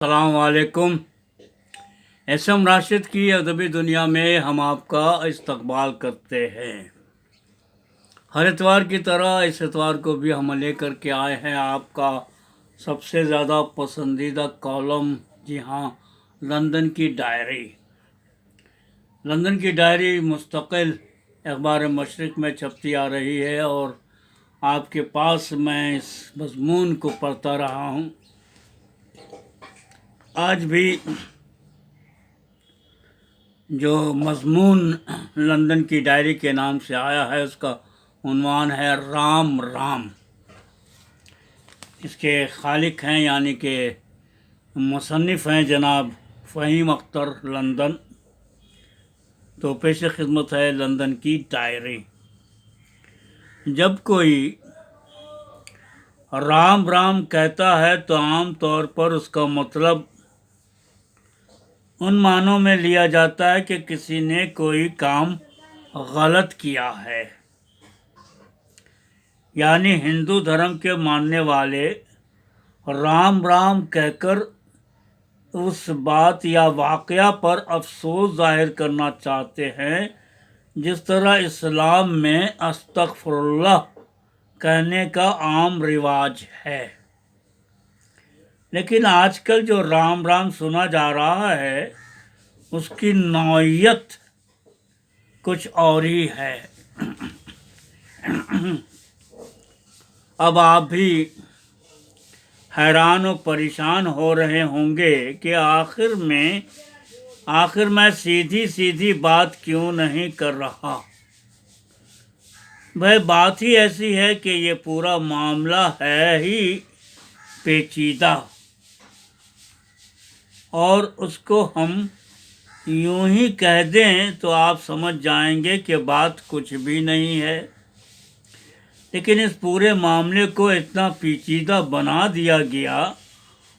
السلام علیکم۔ S M Rashid کی ادبی دنیا میں ہم آپ کا استقبال کرتے ہیں۔ ہر اتوار کی طرح اس اتوار کو بھی ہم لے کر کے آئے ہیں آپ کا سب سے زیادہ پسندیدہ کالم، جی ہاں، لندن کی ڈائری۔ لندن کی ڈائری مستقل اخبار مشرق میں چھپتی آ رہی ہے اور آپ کے پاس میں اس مضمون کو پڑھتا رہا ہوں۔ آج بھی جو مضمون لندن کی ڈائری کے نام سے آیا ہے اس کا عنوان ہے رام رام۔ اس کے خالق ہیں یعنی کہ مصنف ہیں جناب فہیم اختر لندن۔ تو پیش خدمت ہے لندن کی ڈائری۔ جب کوئی رام رام کہتا ہے تو عام طور پر اس کا مطلب ان معنوں میں لیا جاتا ہے کہ کسی نے کوئی کام غلط کیا ہے، یعنی ہندو دھرم کے ماننے والے رام رام کہہ کر اس بات یا واقعہ پر افسوس ظاہر کرنا چاہتے ہیں، جس طرح اسلام میں استغفر اللہ کہنے کا عام رواج ہے۔ لیکن آج کل جو رام رام سنا جا رہا ہے اس کی نوعیت کچھ اور ہی ہے۔ اب آپ بھی حیران و پریشان ہو رہے ہوں گے کہ آخر میں سیدھی سیدھی بات کیوں نہیں کر رہا۔ بھائی بات ہی ایسی ہے کہ یہ پورا معاملہ ہے ہی پیچیدہ، اور اس کو ہم یوں ہی کہہ دیں تو آپ سمجھ جائیں گے کہ بات کچھ بھی نہیں ہے۔ لیکن اس پورے معاملے کو اتنا پیچیدہ بنا دیا گیا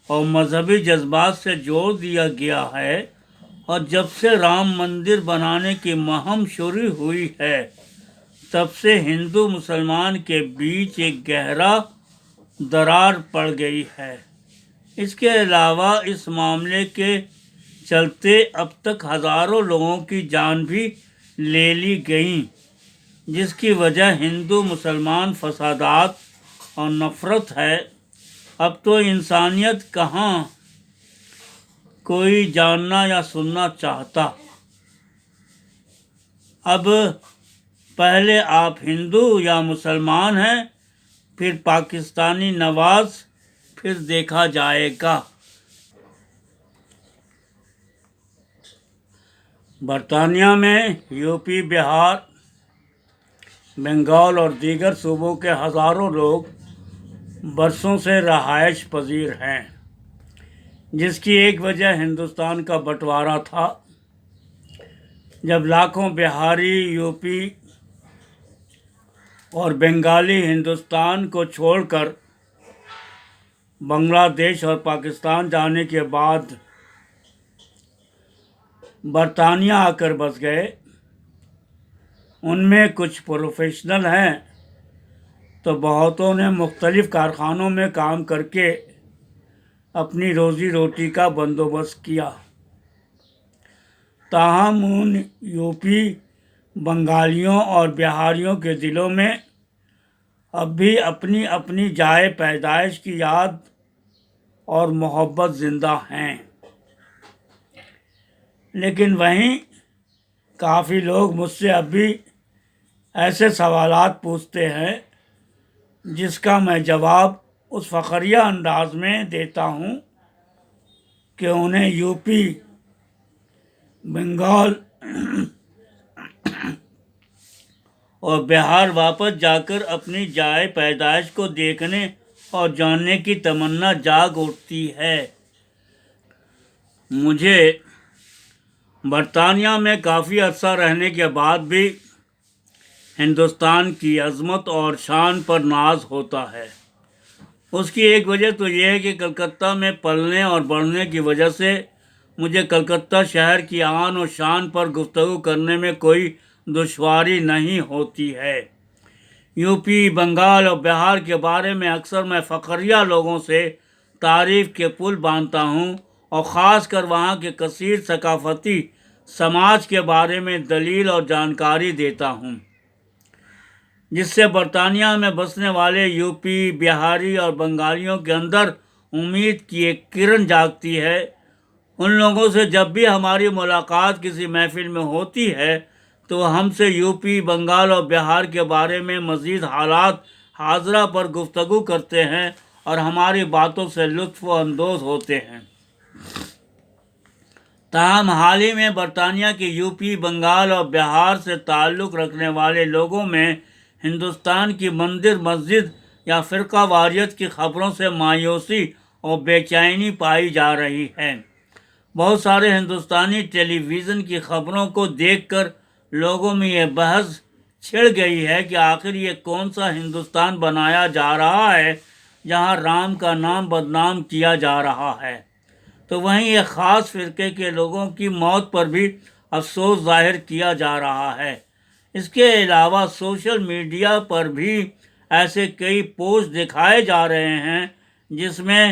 اور مذہبی جذبات سے جوڑ دیا گیا ہے، اور جب سے رام مندر بنانے کی مہم شروع ہوئی ہے تب سے ہندو مسلمان کے بیچ ایک گہرا درار پڑ گئی ہے۔ اس کے علاوہ اس معاملے کے چلتے اب تک ہزاروں لوگوں کی جان بھی لے لی گئیں، جس کی وجہ ہندو مسلمان فسادات اور نفرت ہے۔ اب تو انسانیت کہاں کوئی جاننا یا سننا چاہتا۔ اب پہلے آپ ہندو یا مسلمان ہیں، پھر پاکستانی نواز، پھر دیکھا جائے گا۔ برطانیہ میں یو پی، بہار، بنگال اور دیگر صوبوں کے ہزاروں لوگ برسوں سے رہائش پذیر ہیں، جس کی ایک وجہ ہندوستان کا بٹوارا تھا۔ جب لاکھوں بہاری، یو پی اور بنگالی ہندوستان کو چھوڑ کر بنگلہ دیش اور پاکستان جانے کے بعد برطانیہ آ کر بس گئے، ان میں کچھ پروفیشنل ہیں تو بہتوں نے مختلف کارخانوں میں کام کر کے اپنی روزی روٹی کا بندوبست کیا۔ تاہم ان یو پی، بنگالیوں اور بہاریوں کے دلوں میں اب بھی اپنی اپنی جائے پیدائش کی یاد اور محبت زندہ ہیں۔ لیکن وہیں کافی لوگ مجھ سے اب بھی ایسے سوالات پوچھتے ہیں جس کا میں جواب اس فخریہ انداز میں دیتا ہوں کہ انہیں یو پی، بنگال اور بہار واپس جا کر اپنی جائے پیدائش کو دیکھنے اور جاننے کی تمنا جاگ اٹھتی ہے۔ مجھے برطانیہ میں کافی عرصہ رہنے کے بعد بھی ہندوستان کی عظمت اور شان پر ناز ہوتا ہے۔ اس کی ایک وجہ تو یہ ہے کہ کلکتہ میں پلنے اور بڑھنے کی وجہ سے مجھے کلکتہ شہر کی آن و شان پر گفتگو کرنے میں کوئی دشواری نہیں ہوتی ہے۔ یو پی، بنگال اور بہار کے بارے میں اکثر میں فخریہ لوگوں سے تعریف کے پل باندھتا ہوں اور خاص کر وہاں کے کثیر ثقافتی سماج کے بارے میں دلیل اور جانکاری دیتا ہوں، جس سے برطانیہ میں بسنے والے یوپی، بہاری اور بنگالیوں کے اندر امید کی ایک کرن جاگتی ہے۔ ان لوگوں سے جب بھی ہماری ملاقات کسی محفل میں ہوتی ہے تو وہ ہم سے یوپی، بنگال اور بہار کے بارے میں مزید حالات حاضرہ پر گفتگو کرتے ہیں اور ہماری باتوں سے لطف اندوز ہوتے ہیں۔ تاہم حال ہی میں برطانیہ کے یوپی، بنگال اور بہار سے تعلق رکھنے والے لوگوں میں ہندوستان کی مندر مسجد یا فرقہ واریت کی خبروں سے مایوسی اور بے چینی پائی جا رہی ہے۔ بہت سارے ہندوستانی ٹیلی ویژن کی خبروں کو دیکھ کر لوگوں میں یہ بحث چھڑ گئی ہے کہ آخر یہ کون سا ہندوستان بنایا جا رہا ہے جہاں رام کا نام بدنام کیا جا رہا ہے، تو وہیں ایک خاص فرقے کے لوگوں کی موت پر بھی افسوس ظاہر کیا جا رہا ہے۔ اس کے علاوہ سوشل میڈیا پر بھی ایسے کئی پوسٹ دکھائے جا رہے ہیں جس میں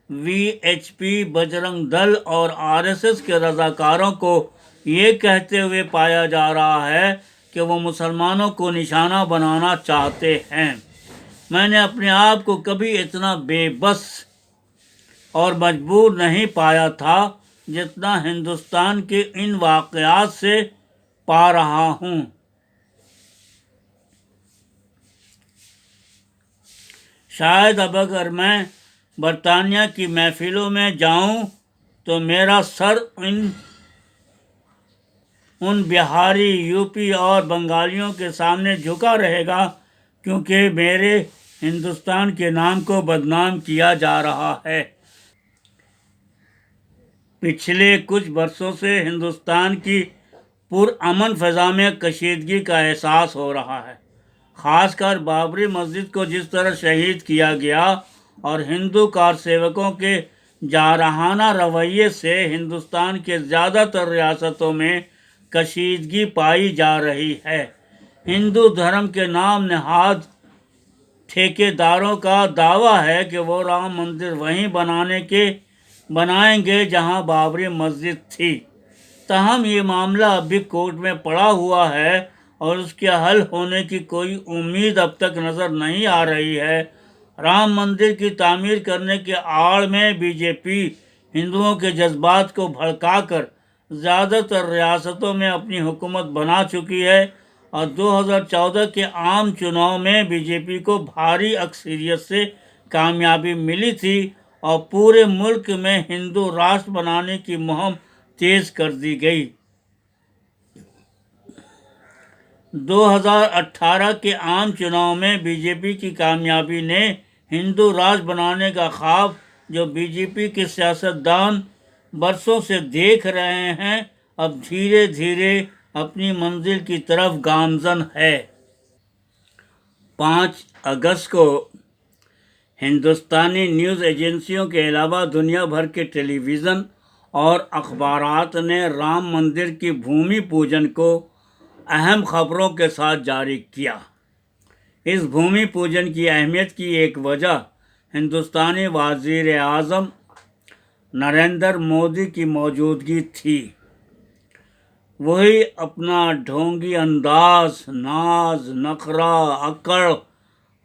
وی ایچ پی، بجرنگ دل اور RSS کے رضاکاروں کو یہ کہتے ہوئے پایا جا رہا ہے کہ وہ مسلمانوں کو نشانہ بنانا چاہتے ہیں۔ میں نے اپنے آپ کو کبھی اتنا بے بس اور مجبور نہیں پایا تھا جتنا ہندوستان کے ان واقعات سے پا رہا ہوں۔ شاید اب اگر میں برطانیہ کی محفلوں میں جاؤں تو میرا سر ان بہاری، یوپی اور بنگالیوں کے سامنے جھکا رہے گا، کیونکہ میرے ہندوستان کے نام کو بدنام کیا جا رہا ہے۔ پچھلے کچھ برسوں سے ہندوستان کی پرامن فضا میں کشیدگی کا احساس ہو رہا ہے، خاص کر بابری مسجد کو جس طرح شہید کیا گیا اور ہندو کارسیوکوں کے جارحانہ رویے سے ہندوستان کے زیادہ تر ریاستوں میں کشیدگی پائی جا رہی ہے۔ ہندو دھرم کے نام نہاد ٹھیکیداروں کا دعویٰ ہے کہ وہ رام مندر وہیں بنائیں گے جہاں بابری مسجد تھی، تاہم یہ معاملہ اب بھی کورٹ میں پڑا ہوا ہے اور اس کے حل ہونے کی کوئی امید اب تک نظر نہیں آ رہی ہے۔ رام مندر کی تعمیر کرنے کے آڑ میں بی جے پی ہندوؤں کے جذبات کو بھڑکا کر زیادہ تر ریاستوں میں اپنی حکومت بنا چکی ہے اور 2014 کے عام چناؤ میں بی جے پی کو بھاری اکثریت سے کامیابی ملی تھی اور پورے ملک میں ہندو راشٹر بنانے کی مہم تیز کر دی گئی۔ 2018 کے عام چناؤ میں بی جے پی کی کامیابی نے ہندو راج بنانے کا خواب جو بی جے پی کے سیاستدان برسوں سے دیکھ رہے ہیں اب دھیرے دھیرے اپنی منزل کی طرف گامزن ہے۔ 5 اگست کو ہندوستانی نیوز ایجنسیوں کے علاوہ دنیا بھر کے ٹیلی ویژن اور اخبارات نے رام مندر کی بھومی پوجن کو اہم خبروں کے ساتھ جاری کیا۔ اس بھومی پوجن کی اہمیت کی ایک وجہ ہندوستانی وزیر اعظم نریندر مودی کی موجودگی تھی۔ وہی اپنا ڈھونگی انداز، ناز، نخرہ، اکڑ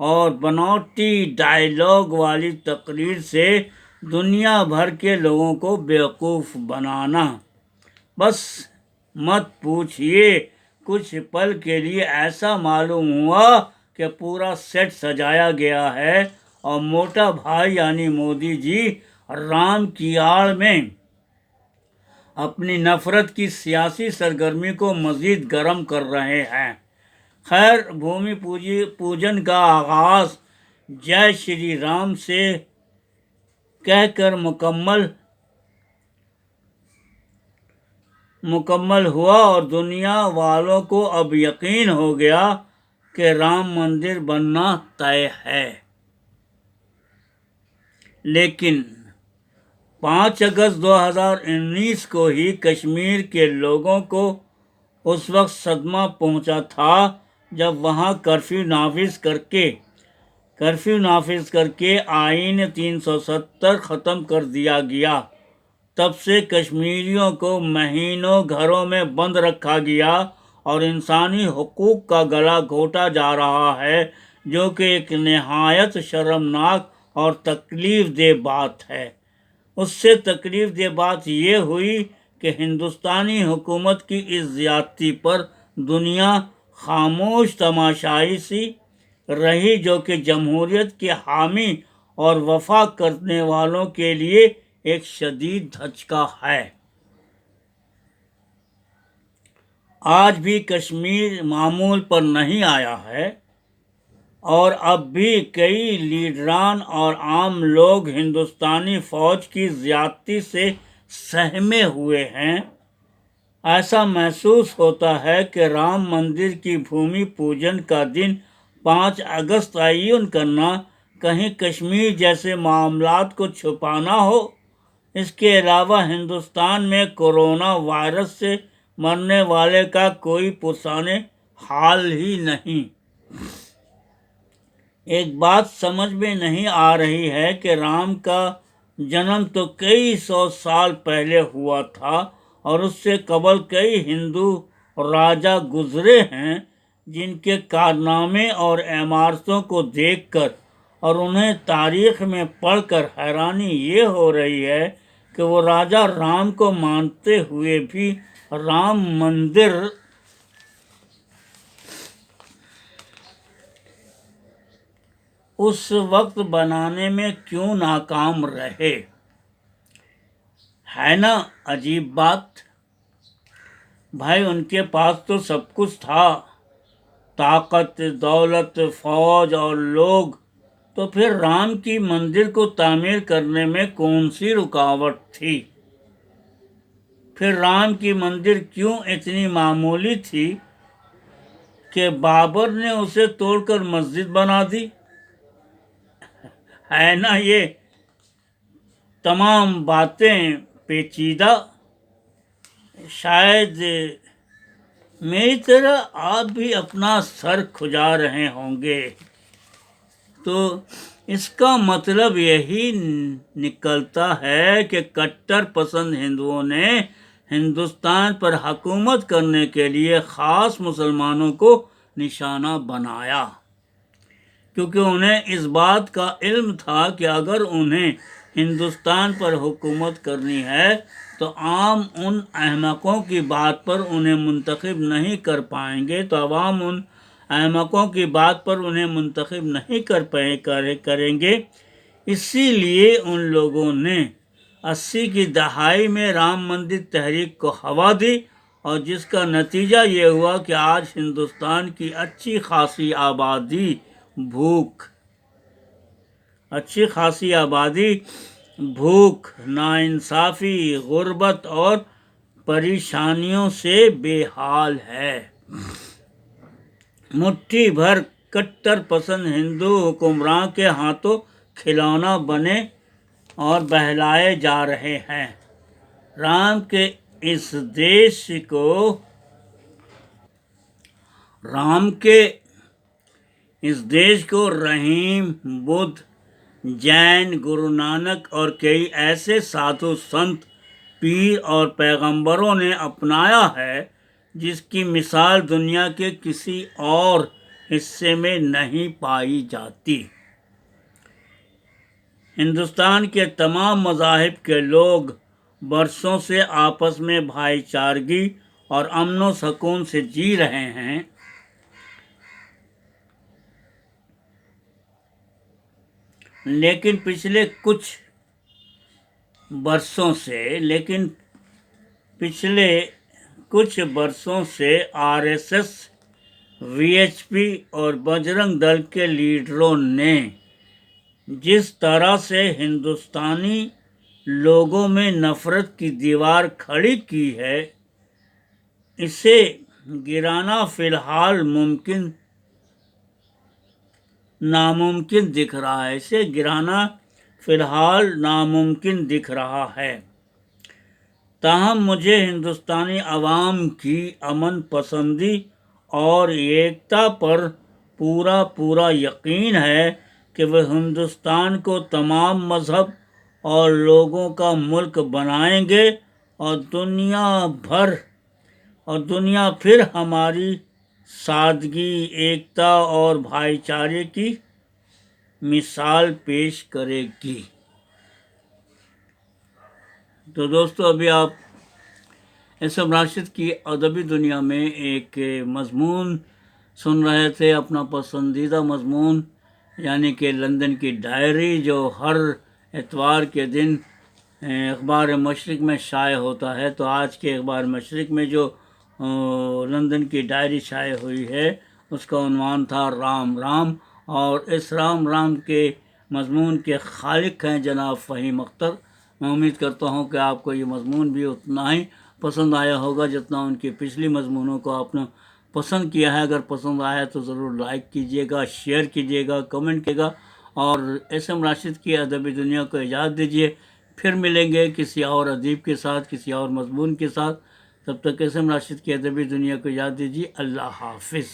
اور بناوٹی ڈائیلاگ والی تقریر سے دنیا بھر کے لوگوں کو بیوقوف بنانا۔ بس مت پوچھئے، کچھ پل کے لیے ایسا معلوم ہوا کہ پورا سیٹ سجایا گیا ہے اور موٹا بھائی یعنی مودی جی رام کی آڑ میں اپنی نفرت کی سیاسی سرگرمی کو مزید گرم کر رہے ہیں۔ خیر، بھومی پوجن کا آغاز جے شری رام سے کہہ کر مکمل ہوا اور دنیا والوں کو اب یقین ہو گیا کہ رام مندر بننا طے ہے۔ لیکن 5 اگست 2019 کو ہی کشمیر کے لوگوں کو اس وقت صدمہ پہنچا تھا جب وہاں کرفیو نافذ کر کے آئین 370 ختم کر دیا گیا تب سے کشمیریوں کو مہینوں گھروں میں بند رکھا گیا اور انسانی حقوق کا گلا گھونٹا جا رہا ہے، جو کہ ایک نہایت شرمناک اور تکلیف دہ بات ہے۔ اس سے تکلیف دہ بات یہ ہوئی کہ ہندوستانی حکومت کی اس زیادتی پر دنیا خاموش تماشائی سی رہی، جو کہ جمہوریت کے حامی اور وفا کرنے والوں کے لیے ایک شدید دھچکا ہے۔ آج بھی کشمیر معمول پر نہیں آیا ہے، اور اب بھی کئی لیڈران اور عام لوگ ہندوستانی فوج کی زیادتی سے سہمے ہوئے ہیں۔ ایسا محسوس ہوتا ہے کہ رام مندر کی بھومی پوجن کا دن 5 اگست تعین کرنا کہیں کشمیر جیسے معاملات کو چھپانا ہو۔ اس کے علاوہ ہندوستان میں کورونا وائرس سے مرنے والے کا کوئی پرسان حال ہی نہیں۔ ایک بات سمجھ میں نہیں آ رہی ہے کہ رام کا جنم تو کئی 100 سال پہلے ہوا تھا، اور اس سے قبل کئی ہندو راجا گزرے ہیں، جن کے کارنامے اور عمارتوں کو دیکھ کر اور انہیں تاریخ میں پڑھ کر حیرانی یہ ہو رہی ہے کہ وہ راجا رام کو مانتے ہوئے بھی رام مندر اس وقت بنانے میں کیوں ناکام رہے۔ ہے نا عجیب بات؟ بھائی ان کے پاس تو سب کچھ تھا، طاقت، دولت، فوج اور لوگ، تو پھر رام کی مندر کو تعمیر کرنے میں کون سی رکاوٹ تھی؟ پھر رام کی مندر کیوں اتنی معمولی تھی کہ بابر نے اسے توڑ کر مسجد بنا دی؟ ہے نا یہ تمام باتیں پیچیدہ؟ شاید میری طرح آپ بھی اپنا سر کھجا رہے ہوں گے۔ تو اس کا مطلب یہی نکلتا ہے کہ کٹر پسند ہندوؤں نے ہندوستان پر حکومت کرنے کے لیے خاص مسلمانوں کو نشانہ بنایا، کیونکہ انہیں اس بات کا علم تھا کہ اگر انہیں ہندوستان پر حکومت کرنی ہے تو عام ان احمقوں کی بات پر انہیں منتخب نہیں کر پائیں گے، تو عوام ان احمقوں کی بات پر انہیں منتخب نہیں کریں گے۔ اسی لیے ان لوگوں نے 80 کی دہائی میں رام مندر تحریک کو ہوا دی، اور جس کا نتیجہ یہ ہوا کہ آج ہندوستان کی اچھی خاصی آبادی بھوک، ناانصافی، غربت اور پریشانیوں سے بے حال ہے۔ مٹھی بھر کٹر پسند ہندو حکمراں کے ہاتھوں کھلونا بنے اور بہلائے جا رہے ہیں۔ رام کے اس دیش کو رحیم، بدھ، جین، گرو نانک اور کئی ایسے سادھو سنت، پیر اور پیغمبروں نے اپنایا ہے جس کی مثال دنیا کے کسی اور حصے میں نہیں پائی جاتی۔ ہندوستان کے تمام مذاہب کے لوگ برسوں سے آپس میں بھائی چارگی اور امن و سکون سے جی رہے ہیں۔ لیکن پچھلے کچھ برسوں سے RSS، VHP اور بجرنگ دل کے لیڈروں نے جس طرح سے ہندوستانی لوگوں میں نفرت کی دیوار کھڑی کی ہے، اسے گرانا فی الحال ناممکن دکھ رہا ہے۔ تاہم مجھے ہندوستانی عوام کی امن پسندی اور ایکتا پر پورا یقین ہے کہ وہ ہندوستان کو تمام مذہب اور لوگوں کا ملک بنائیں گے اور دنیا پھر ہماری سادگی، ایکتا اور بھائی چارے کی مثال پیش کرے گی۔ تو دوستو، ابھی آپ اسم راشد کی ادبی دنیا میں ایک مضمون سن رہے تھے، اپنا پسندیدہ مضمون، یعنی کہ لندن کی ڈائری، جو ہر اتوار کے دن اخبار مشرق میں شائع ہوتا ہے۔ تو آج کے اخبار مشرق میں جو لندن کی ڈائری شائع ہوئی ہے، اس کا عنوان تھا رام رام، اور اس رام رام کے مضمون کے خالق ہیں جناب فہیم اختر۔ میں امید کرتا ہوں کہ آپ کو یہ مضمون بھی اتنا ہی پسند آیا ہوگا جتنا ان کی پچھلی مضمونوں کو آپ نے پسند کیا ہے۔ اگر پسند آیا تو ضرور لائک کیجیے گا، شیئر کیجیے گا، کمنٹ کیجیے گا، اور اسم راشد کی ادبی دنیا کو اجازت دیجیے۔ پھر ملیں گے کسی اور ادیب کے ساتھ، کسی اور مضمون کے ساتھ۔ تب تک اسم راشد کی ادبی دنیا کو اجازت دیجیے۔ اللہ حافظ۔